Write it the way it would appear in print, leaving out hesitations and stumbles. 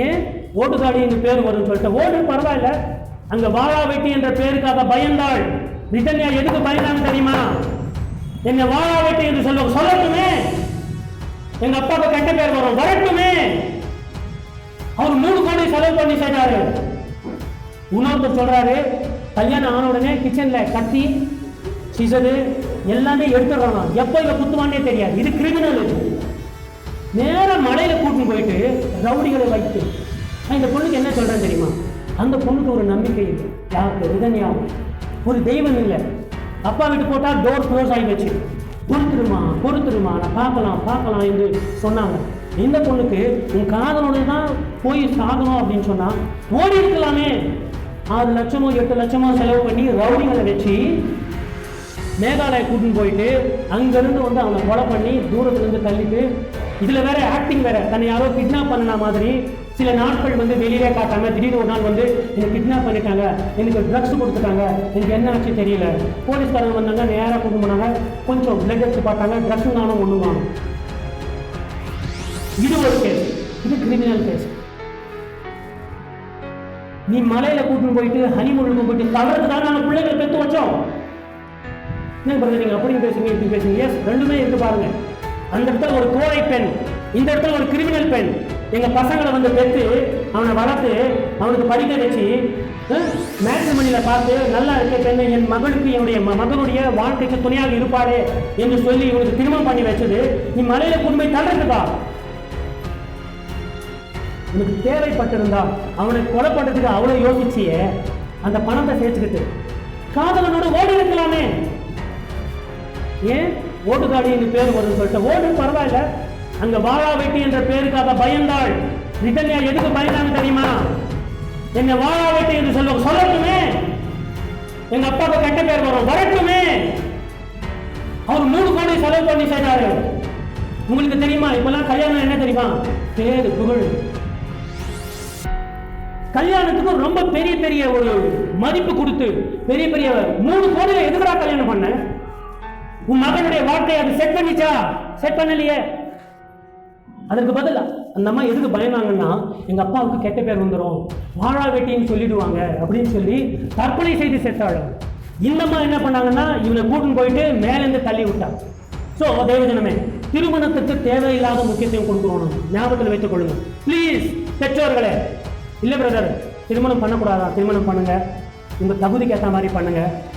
ஏன் ஓட்டுக்காடின்னு பேர் வரும்னு சொல்லிட்டு, ஓடு பரவாயில்ல, அங்க வாழா வெட்டி என்ற பேருக்காக பயந்தாள். ரிட்டன்யா எதுக்கு பயந்தான்னு தெரியுமா? என்ன வாழா வெட்டி என்று சொல்லட்டுமே, எங்க அப்பாவுக்கு கெட்ட பேர் வரும், வரட்டுமே. அவர் 3 கோடி செலவு பண்ணி செய்தாரு. இன்னொருத்தர் சொல்றாரு, கல்யாணம் ஆன உடனே கிச்சன்ல கத்தி சிசரு எல்லாமே எடுத்துடுறாங்க. எப்போ இவ குத்துவானே தெரியாது. இது கிரிமினல். நேரம் மலையில கூட்டின்னு போயிட்டு ரவுடிகளை வைத்து, இந்த பொண்ணுக்கு என்ன சொல்றேன் தெரியுமா? அந்த பொண்ணுக்கு ஒரு நம்பிக்கை இல்லை. யாருக்கு? ரிதன்யாவும். ஒரு தெய்வம் இல்லை. அப்பா விட்டு போட்டா டோர் க்ளோஸ் ஆகி வச்சு, பொறுத்துருமா நான் பார்க்கலாம் என்று சொன்னாங்க. இந்த பொண்ணுக்கு உன் காதலோடு தான் போய் சாகணும் அப்படின்னு சொன்னா ஓடி இருக்கலாமே. 6 லட்சமோ 8 லட்சமோ செலவு பண்ணி ரவுடிகளை வச்சு மேகாலயா கூட்டின்னு போயிட்டு அங்கிருந்து வந்து அவனை கொலை பண்ணி தூரத்துலேருந்து தள்ளிட்டு, இதில் வேற ஆக்டிங் வேற, தன்னை யாரோ கிட்னாப் பண்ண மாதிரி சில நாட்கள் வந்து வெளியிலே காட்டாங்க. திடீர்னு ஒரு நாள் வந்து எனக்கு கிட்னாப் பண்ணிட்டாங்க, எனக்கு ட்ரக்ஸ் கொடுத்துட்டாங்க, எனக்கு என்ன ஆச்சு தெரியல. போலீஸ்காரங்க வந்தாங்க, நேராக கூட்டு போனாங்க, கொஞ்சம் பிளட் எடுத்து பார்த்தாங்க, ட்ரக்ஸும் காணும் ஒன்றும் காணும். இது ஒரு கேஸ், இது கிரிமினல் கேஸ். நீ மலையில கூட்டின்னு போயிட்டு ஹனிமூனுக்கு போயிட்டு தவறுதான் நாங்கள் பிள்ளைகளை பெற்று வச்சோம். என்ன பண்ணுங்க நீங்க அப்படி பேசுங்க இப்படி பேசுங்க? எஸ், ரெண்டுமே இருக்கு பாருங்க. அந்த இடத்துல ஒரு கோழை பெண், இந்த இடத்துல ஒரு கிரிமினல் பெண். எங்க பசங்களை வந்து பெற்று அவனை வளர்த்து அவனுக்கு படிக்க வச்சு மேட்ரிமோனியில பார்த்து நல்லா இருக்க பெண்ணை என் மகளுக்கு என்னுடைய மகனுடைய வாழ்க்கைக்கு துணையாக இருப்பாளே என்று சொல்லி இவனுக்கு திருமணம் பண்ணி வச்சது நீ மலையில குடும்பம் தள்ளுறதுக்கா? உனக்கு தேவைப்பட்டிருந்தா அவனை கொலை பண்றதுக்கு அவ்வளவு யோசிச்சியே, அந்த பணத்தை சேர்த்துக்கிட்டு காதலனோட ஓடி இருக்கலாமே. ஏன் ஓட்டுக்காடின்னு பேர் வரும்னு சொல்லிட்டு, ஓடு பரவாயில்ல, அங்க வாழா வெட்டி என்ற பேருக்காக பயந்தாள். ரிட்டன்யா எதுக்கு பயந்தான்னு தெரியுமா? என்ன வாழா வெட்டி என்று சொல்லட்டுமே, எங்க அப்பாவுக்கு கெட்ட பேர் வரும், வரட்டுமே. அவர் 3 கோடி செலவு பண்ணி செய்தாரு. உங்களுக்கு தெரியுமா? இப்பெல்லாம் கல்யாணம் என்ன தெரியுமா? பேரு புகழ். கல்யாணத்துக்கு ரொம்ப பெரிய பெரிய ஒரு மதிப்பு கொடுத்து பெரிய பெரிய 3 கோடியில எதுக்குடா கல்யாணம் பண்ண? உன் மகனுடைய வாழ்க்கையை அது செட் பண்ணிச்சா? செட் பண்ணலையே. அதற்கு பதில் அந்த அம்மா எதுக்கு பயந்தாங்கன்னா, எங்க அப்பாவுக்கு கெட்ட பேர் வந்துடும், வாழா வெட்டின்னு சொல்லிடுவாங்க அப்படின்னு சொல்லி தற்கொலை செய்து செத்தாள். இந்த அம்மா என்ன பண்ணாங்கன்னா, இவனை கூட்டின்னு போயிட்டு மேலேருந்து தள்ளி விட்டா. ஸோ தேவஜனமே, திருமணத்துக்கு தேவையில்லாத முக்கியத்துவம் கொடுக்குறோம். ஞாபகத்தில் வைத்துக் கொள்ளுங்க ப்ளீஸ் பெற்றோர்களே. இல்லை பிரதர், திருமணம் பண்ணக்கூடாதா? திருமணம் பண்ணுங்க, உங்க தகுதிக்கு ஏற்ற மாதிரி பண்ணுங்க.